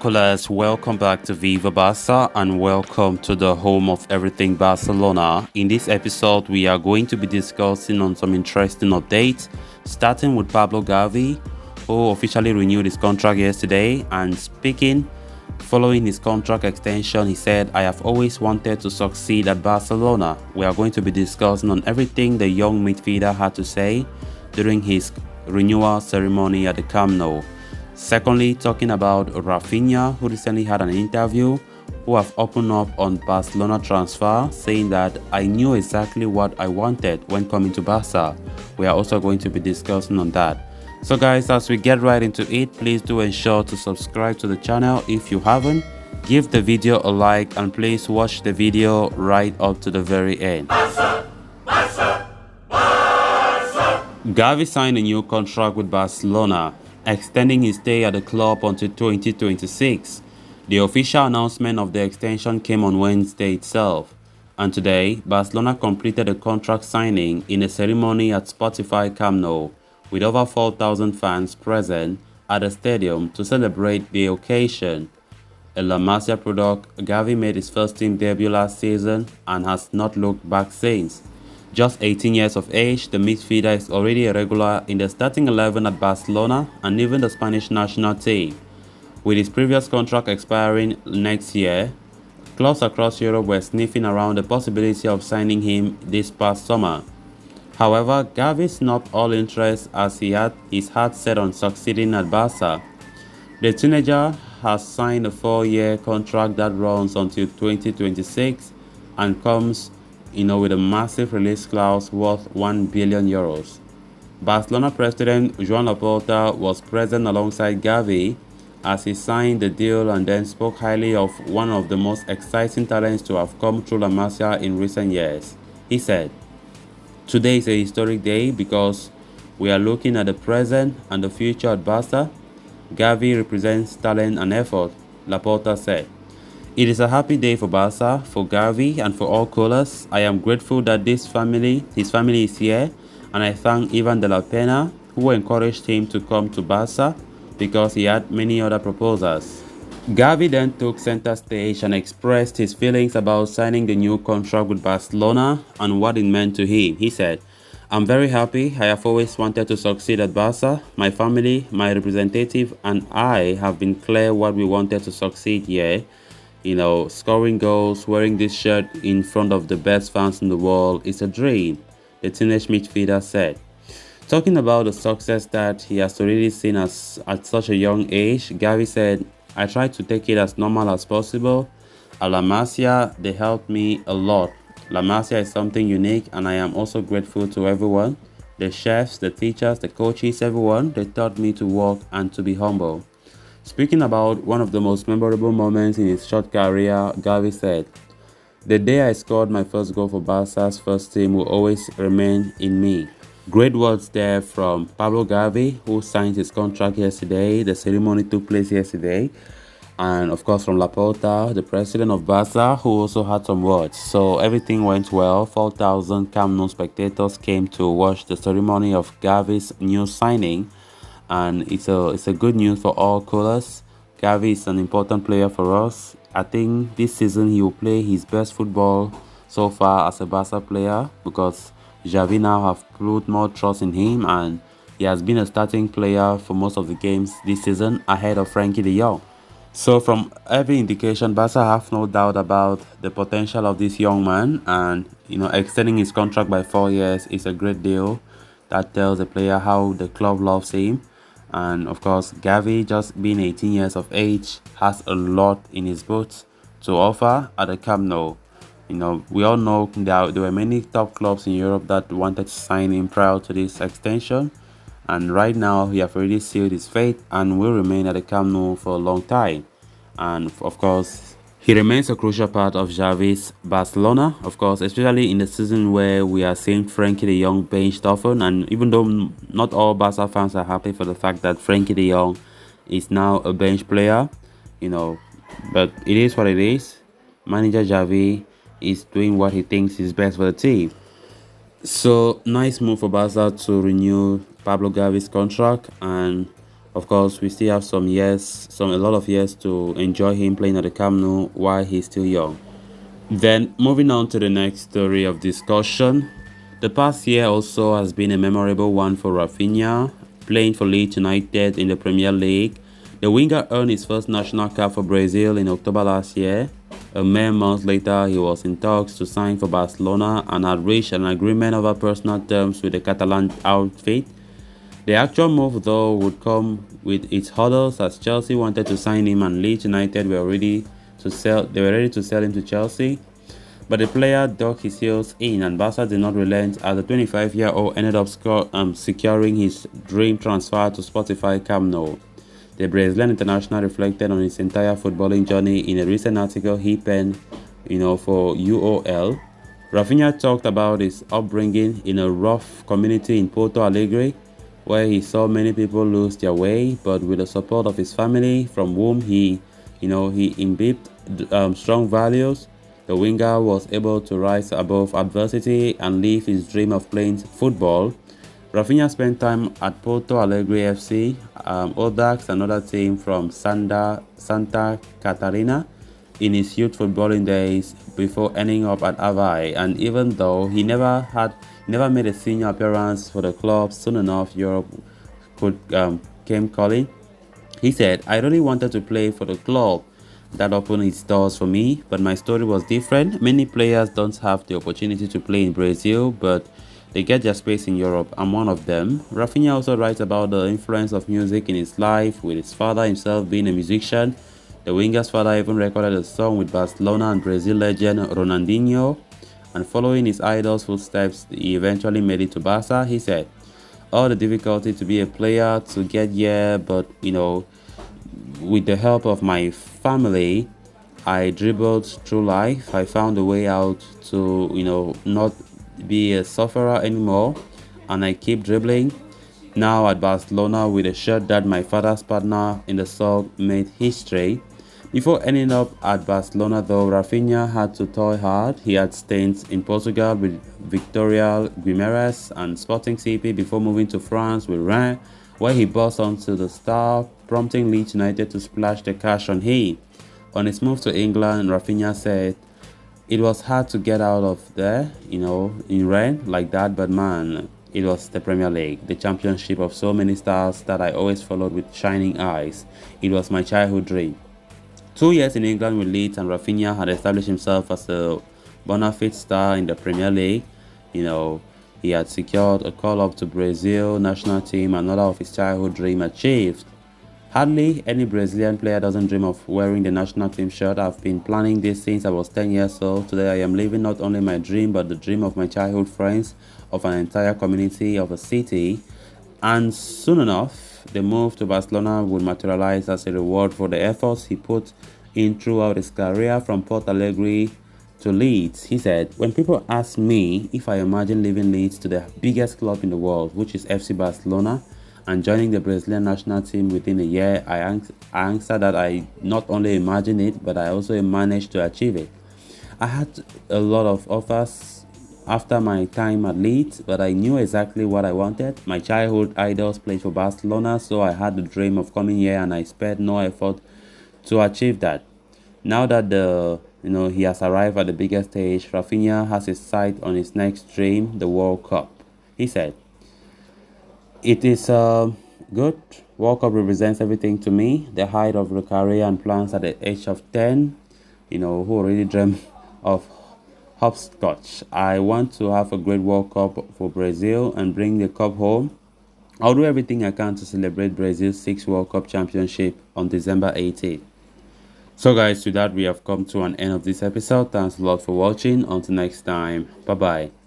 Coolers, welcome back to Viva Barca and welcome to the home of everything Barcelona. In this episode, we are going to be discussing on some interesting updates, starting with Pablo Gavi, who officially renewed his contract yesterday. And speaking, following his contract extension, he said, "I have always wanted to succeed at Barcelona." We are going to be discussing on everything the young midfielder had to say during his renewal ceremony at the Camp Nou. Secondly, talking about Raphinha, who recently had an interview, who have opened up on Barcelona transfer, saying that I knew exactly what I wanted when coming to Barca. We are also going to be discussing on that. So guys, as we get right into it, please do ensure to subscribe to the channel if you haven't. Give the video a like and please watch the video right up to the very end. Barca! Barca! Barca! Gavi signed a new contract with Barcelona, extending his stay at the club until 2026. The official announcement of the extension came on Wednesday itself, and today, Barcelona completed a contract signing in a ceremony at Spotify Camp Nou, with over 4,000 fans present at the stadium to celebrate the occasion. A La Masia product, Gavi made his first team debut last season and has not looked back since. Just 18 years of age, the midfielder is already a regular in the starting 11 at Barcelona and even the Spanish national team. With his previous contract expiring next year, clubs across Europe were sniffing around the possibility of signing him this past summer. However, Gavi snubbed all interest as he had his heart set on succeeding at Barca. The teenager has signed a 4-year contract that runs until 2026 and comes with a massive release clause worth €1 billion. Barcelona president Joan Laporta was present alongside Gavi as he signed the deal and then spoke highly of one of the most exciting talents to have come through La Masia in recent years. He said, "Today is a historic day because we are looking at the present and the future at Barca. Gavi represents talent and effort," Laporta said. "It is a happy day for Barca, for Gavi, and for all colours. I am grateful that his family is here, and I thank Ivan de la Pena, who encouraged him to come to Barca because he had many other proposals." Gavi then took center stage and expressed his feelings about signing the new contract with Barcelona and what it meant to him. He said, "I'm very happy. I have always wanted to succeed at Barca. My family, my representative, and I have been clear what we wanted to succeed here. Scoring goals, wearing this shirt in front of the best fans in the world is a dream," the teenage midfielder said. Talking about the success that he has already seen at such a young age, Gavi said, "I try to take it as normal as possible. At La Masia, they helped me a lot. La Masia is something unique, and I am also grateful to everyone. The chefs, the teachers, the coaches, everyone, they taught me to work and to be humble." Speaking about one of the most memorable moments in his short career, Gavi said, "The day I scored my first goal for Barca's first team will always remain in me." Great words there from Pablo Gavi, who signed his contract yesterday. The ceremony took place yesterday. And of course from Laporta, the president of Barca, who also had some words. So everything went well. 4,000 Camp Nou spectators came to watch the ceremony of Gavi's new signing. And it's a good news for all colours. Gavi is an important player for us. I think this season he will play his best football so far as a Barca player because Xavi now have put more trust in him and he has been a starting player for most of the games this season ahead of Frenkie de Jong. So from every indication, Barca have no doubt about the potential of this young man, and extending his contract by 4 years is a great deal. That tells the player how the club loves him. And of course, Gavi, just being 18 years of age, has a lot in his boots to offer at the Camp Nou. We all know that there were many top clubs in Europe that wanted to sign him prior to this extension. And right now, he has already sealed his fate and will remain at the Camp Nou for a long time. And of course, he remains a crucial part of Xavi's Barcelona, of course, especially in the season where we are seeing Frenkie de Jong benched often. And even though not all Barca fans are happy for the fact that Frenkie de Jong is now a bench player, but it is what it is. Manager Xavi is doing what he thinks is best for the team. So nice move for Barca to renew Pablo Gavi's contract, and Of course, we still have a lot of years to enjoy him playing at the Camp Nou while he's still young. Then, moving on to the next story of discussion. The past year also has been a memorable one for Raphinha, playing for Leeds United in the Premier League. The winger earned his first national cap for Brazil in October last year. A mere month later, he was in talks to sign for Barcelona and had reached an agreement over personal terms with the Catalan outfit. The actual move, though, would come with its hurdles as Chelsea wanted to sign him and Leeds United were ready to sell. They were ready to sell him to Chelsea, but the player dug his heels in, and Barca did not relent as the 25-year-old ended up securing his dream transfer to Spotify Camp Nou. The Brazilian international reflected on his entire footballing journey in a recent article he penned, for UOL. Raphinha talked about his upbringing in a rough community in Porto Alegre, where he saw many people lose their way, but with the support of his family, from whom he imbibed strong values, the winger was able to rise above adversity and live his dream of playing football. Raphinha spent time at Porto Alegre FC, Audax, another team from Santa Catarina, in his youth footballing days before ending up at Hawaii. And even though he never made a senior appearance for the club, soon enough Europe came calling. He said, "I really wanted to play for the club. That opened its doors for me, but my story was different. Many players don't have the opportunity to play in Brazil, but they get their space in Europe. I'm one of them." Raphinha also writes about the influence of music in his life, with his father himself being a musician. The winger's father even recorded a song with Barcelona and Brazil legend Ronaldinho, and following his idol's footsteps, he eventually made it to Barca. He said, "All the difficulty to be a player, to get here, but with the help of my family, I dribbled through life. I found a way out to, not be a sufferer anymore, and I keep dribbling. Now at Barcelona with a shirt that my father's partner in the song made history." Before ending up at Barcelona, though, Raphinha had to toil hard. He had stints in Portugal with Victoria Guimarães and Sporting CP before moving to France with Rennes, where he burst onto the star, prompting Leeds United to splash the cash on him. On his move to England, Raphinha said, "It was hard to get out of there, in Rennes like that, but man, it was the Premier League, the championship of so many stars that I always followed with shining eyes. It was my childhood dream." 2 years in England with Leeds, and Raphinha had established himself as a bona fide star in the Premier League. He had secured a call-up to Brazil national team, another of his childhood dream achieved. Hardly any Brazilian player doesn't dream of wearing the national team shirt. I've been planning this since I was 10 years old. Today I am living not only my dream, but the dream of my childhood friends, of an entire community, of a city. And soon enough, the move to Barcelona would materialize as a reward for the efforts he put in throughout his career from Port Alegre to Leeds. He said, "When people ask me if I imagine leaving Leeds to the biggest club in the world, which is FC Barcelona, and joining the Brazilian national team within a year, I answer that I not only imagine it, but I also managed to achieve it. I had a lot of offers after my time at Leeds, but I knew exactly what I wanted. My childhood idols played for Barcelona, so I had the dream of coming here, and I spared no effort to achieve that." Now that he has arrived at the biggest stage, Raphinha has his sight on his next dream, the World Cup. He said, "It is good. World Cup represents everything to me. The height of the career and plans at the age of 10, who already dreamt of hopscotch. I want to have a great World Cup for Brazil and bring the cup home. I'll do everything I can to celebrate Brazil's 6th World Cup championship on December 18th. So guys, with that we have come to an end of this episode. Thanks a lot for watching. Until next time, bye bye.